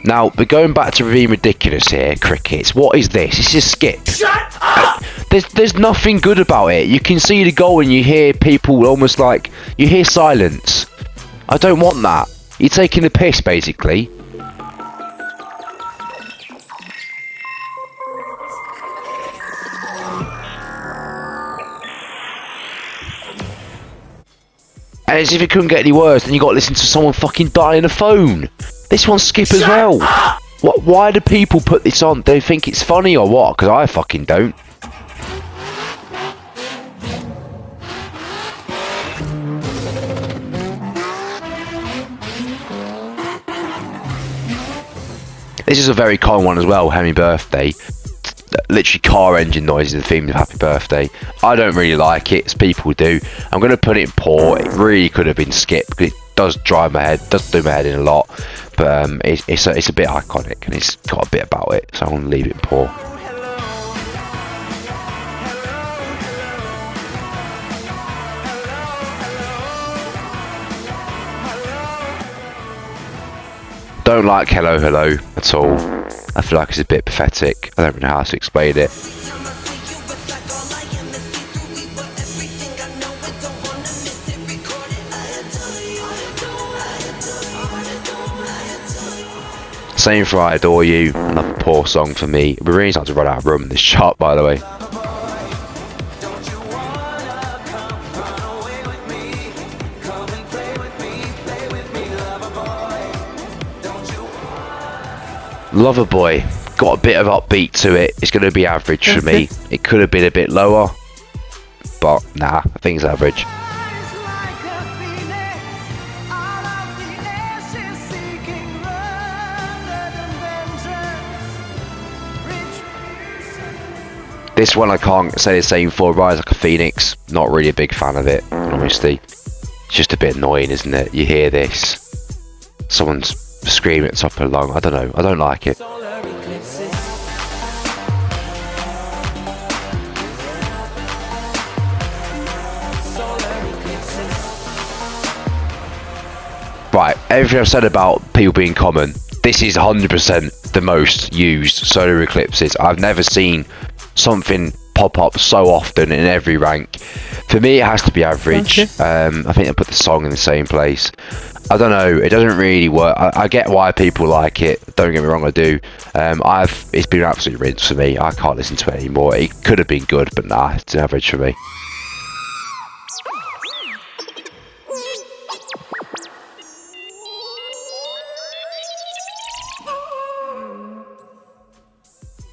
Speaker 1: Now, but going back to being ridiculous here, Crickets, what is this? It's just skip.
Speaker 2: Shut up!
Speaker 1: There's nothing good about it. You can see the goal and you hear people almost like... You hear silence. I don't want that. You're taking the piss, basically. And as if it couldn't get any worse, then you got to listen to someone fucking die on a phone. This one's skip as well. What? Why do people put this on? Do they think it's funny or what? Because I fucking don't. This is a very common one as well. Happy Birthday. Literally car engine noises in the theme of Happy Birthday. I don't really like it, as people do. I'm going to put it in poor. It really could have been skipped because it does drive my head, does do my head in a lot. But it's a bit iconic and it's got a bit about it, so I'm going to leave it in poor. Don't like Hello Hello at all. I feel like it's a bit pathetic. I don't really know how to explain it. Same for I Adore You, another poor song for me. We're really starting to run out of room in this chart, by the way. Loverboy, got a bit of upbeat to it. It's going to be average for me. It could have been a bit lower, but nah, I think it's average. This one I can't say the same for. Rise Like a Phoenix, not really a big fan of it, honestly. It's just a bit annoying, isn't it? You hear this, someone's screaming at the top of the lung. I don't know, I don't like it. Right, everything I've said about people being common, this is 100% the most used solar eclipses. I've never seen something pop up so often in every rank. For me, it has to be average. I think I put the song in the same place. I don't know, it doesn't really work. I get why people like it, don't get me wrong, I do. It's been an absolute rinse for me. I can't listen to it anymore. It could have been good, but nah, it's an average for me.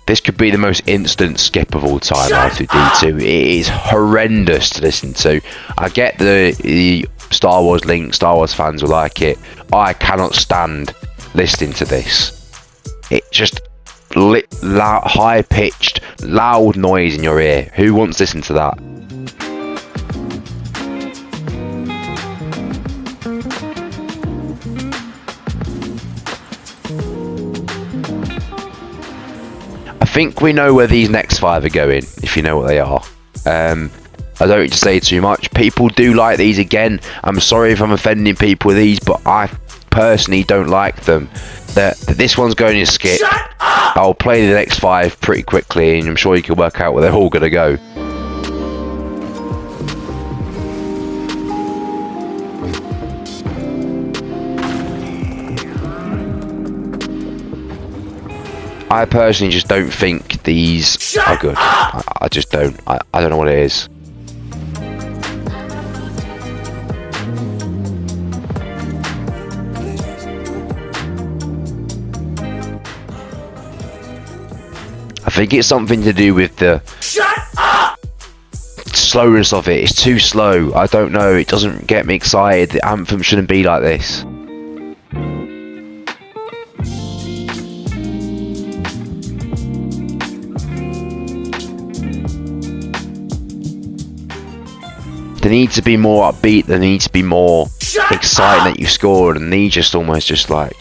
Speaker 1: This could be the most instant skip of all time, R2D2. It is horrendous to listen to. I get the Star Wars link, Star Wars fans will like it. I cannot stand listening to this. It just high-pitched, loud noise in your ear. Who wants to listen to that? I think we know where these next 5 are going, if you know what they are. I don't need to say too much. People do like these again. I'm sorry if I'm offending people with these, but I personally don't like them. This one's going to skip. I'll play the next 5 pretty quickly, and I'm sure you can work out where they're all going to go. I personally just don't think these are good. I just don't. I don't know what it is. I think it's something to do with the slowness of it. It's too slow. I don't know. It doesn't get me excited. The anthem shouldn't be like this. They need to be more upbeat. They need to be more exciting that you scored, and they just almost just like,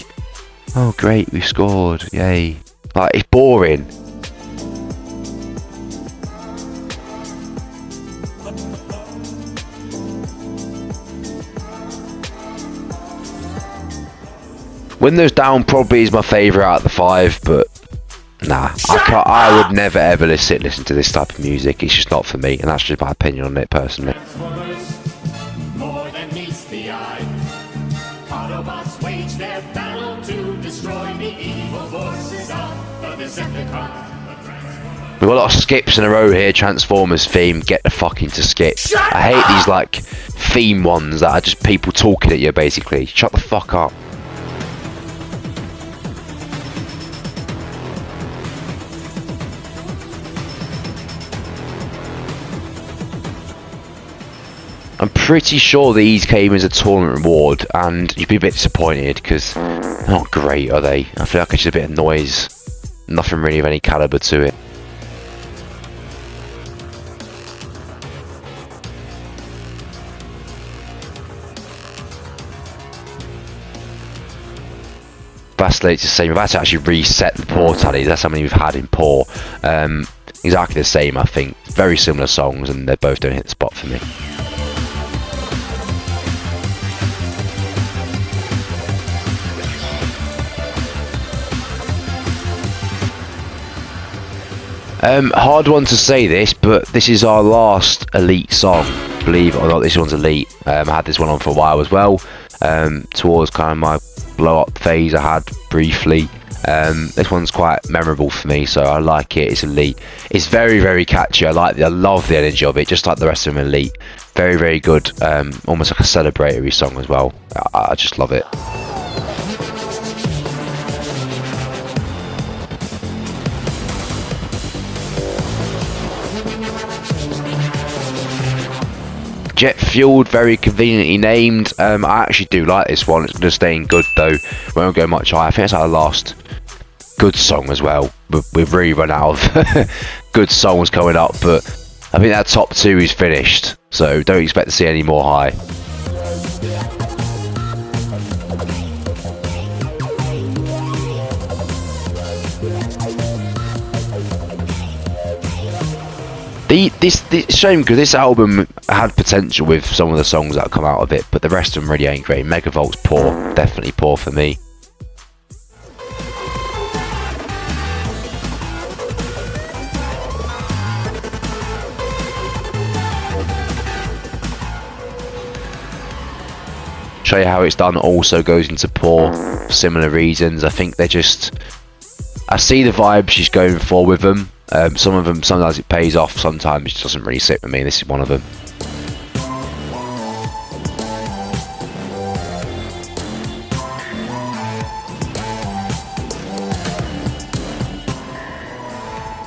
Speaker 1: oh great, we scored, yay. Like, it's boring. Windows Down probably is my favourite out of the 5, but nah, I would never ever listen to this type of music. It's just not for me, and that's just my opinion on it personally.
Speaker 2: More than meets the eye. Autobots wage their battle to destroy the evil forces of the Decepticons.
Speaker 1: We've got a lot of skips in a row here. Transformers theme, get the fuck into skip. I hate these like theme ones that are just people talking at you basically. Shut the fuck up. I'm pretty sure these came as a tournament reward, and you'd be a bit disappointed because they're not great, are they? I feel like it's just a bit of noise. Nothing really of any caliber to it. Vacillate's the same. I've had to actually reset the poor tally. That's how many we've had in poor. Exactly the same, I think. Very similar songs, and they both don't hit the spot for me. Hard one to say this, but this is our last Elite song. Believe it or not, this one's Elite. I had this one on for a while as well. Towards kind of my blow up phase I had briefly. This one's quite memorable for me, so I like it. It's Elite. It's very, very catchy. I love the energy of it, just like the rest of them Elite. Very, very good. Almost like a celebratory song as well. I just love it. Jet Fueled, very conveniently named. I actually do like this one. It's going to stay in good though. Won't go much higher. I think it's our last good song as well. We've really run out of good songs coming up, but I think that top 2 is finished. So don't expect to see any more high. This shame, because this album had potential with some of the songs that come out of it, but the rest of them really ain't great. Megavolt's poor, definitely poor for me. Show you how it's done also goes into poor for similar reasons. I think they're just, I see the vibe she's going for with them. Some of them, sometimes it pays off, sometimes it doesn't really sit with me. This is one of them.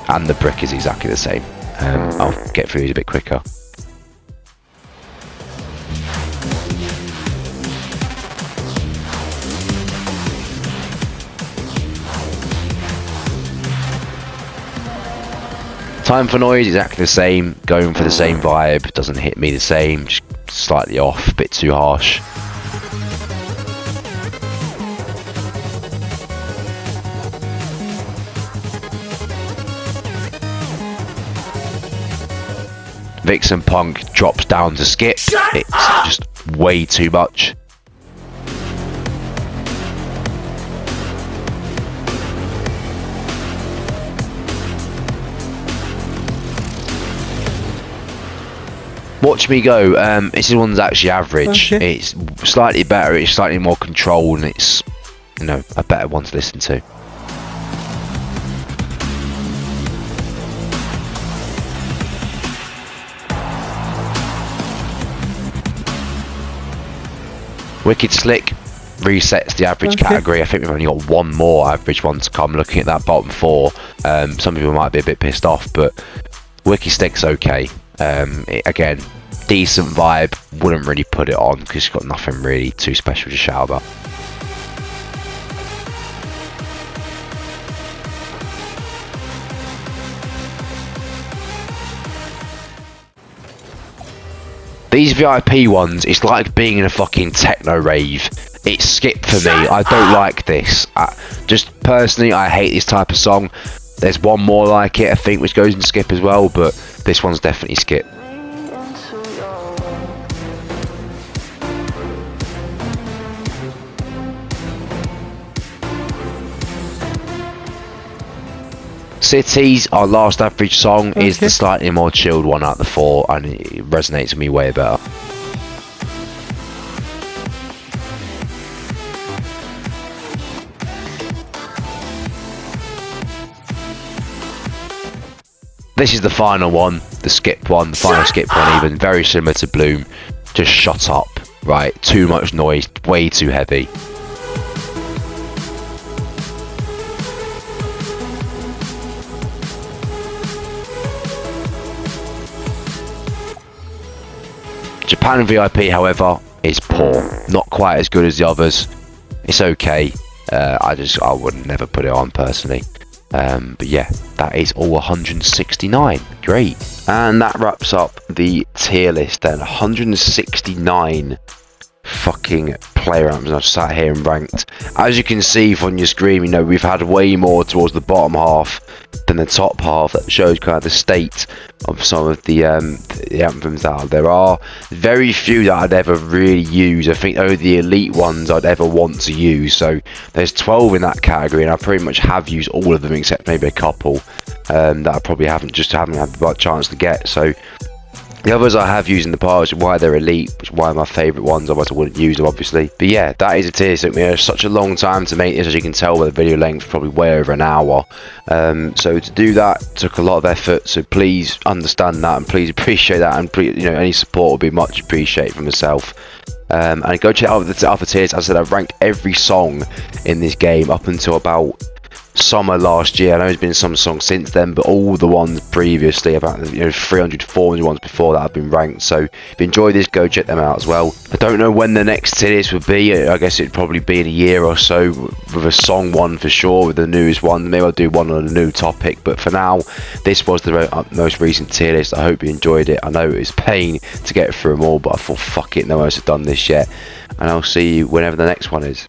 Speaker 1: And the brick is exactly the same. I'll get through these a bit quicker. Time for Noise, exactly the same, going for the same vibe, doesn't hit me the same, just slightly off, a bit too harsh. Vixen Punk drops down to skip, it's just way too much. Watch Me Go, this one's actually average. Okay. It's slightly better, it's slightly more controlled, and it's, you know, a better one to listen to. Wicked Slick resets the average category. I think we've only got one more average one to come. Looking at that bottom 4, some people might be a bit pissed off, but Wicked Slick's okay. Again, decent vibe, wouldn't really put it on because it's got nothing really too special to shout about. These VIP ones, it's like being in a fucking techno rave. It's skip for me. I don't like this. Just personally, I hate this type of song. There's one more like it, I think, which goes in skip as well, but this one's definitely skip. Cities, our last average song, is the slightly more chilled one out of the 4, and it resonates with me way better. This is the final one, the skip one, the final skip one even, very similar to Bloom, just shut up, right, too much noise, way too heavy. Japan VIP, however, is poor, not quite as good as the others. It's okay, I would never put it on personally. But yeah, that is all 169. Great. And that wraps up the tier list then. 169 fucking player amps, and I've sat here and ranked. As you can see from your screen, you know, we've had way more towards the bottom half than the top half. That shows kind of the state of some of the anthems that there are. Very few that I'd ever really use. I think only the elite ones I'd ever want to use. So there's 12 in that category, and I pretty much have used all of them except maybe a couple that I probably haven't had the chance to get. So the others I have used in the past, why they're elite, which why my favourite ones, otherwise I wouldn't use them obviously. But yeah, that is a tier. It took me such a long time to make this, as you can tell by the video length, probably way over an hour. So to do that took a lot of effort, so please understand that and please appreciate that, and please, you know, any support would be much appreciated from myself. And go check out the other tiers. As I said, I've ranked every song in this game up until about summer last year. I know there's been some songs since then, but all the ones previously, about 300 400 ones before that have been ranked. So if you enjoy this, go check them out as well. I don't know when the next tier list would be. I guess it'd probably be in a year or so, with a song one for sure, with the newest one. Maybe I'll do one on a new topic, but for now this was the most recent tier list. I hope you enjoyed it. I know it was pain to get through them all, but I thought fuck it, no one else has done this yet, and I'll see you whenever the next one is.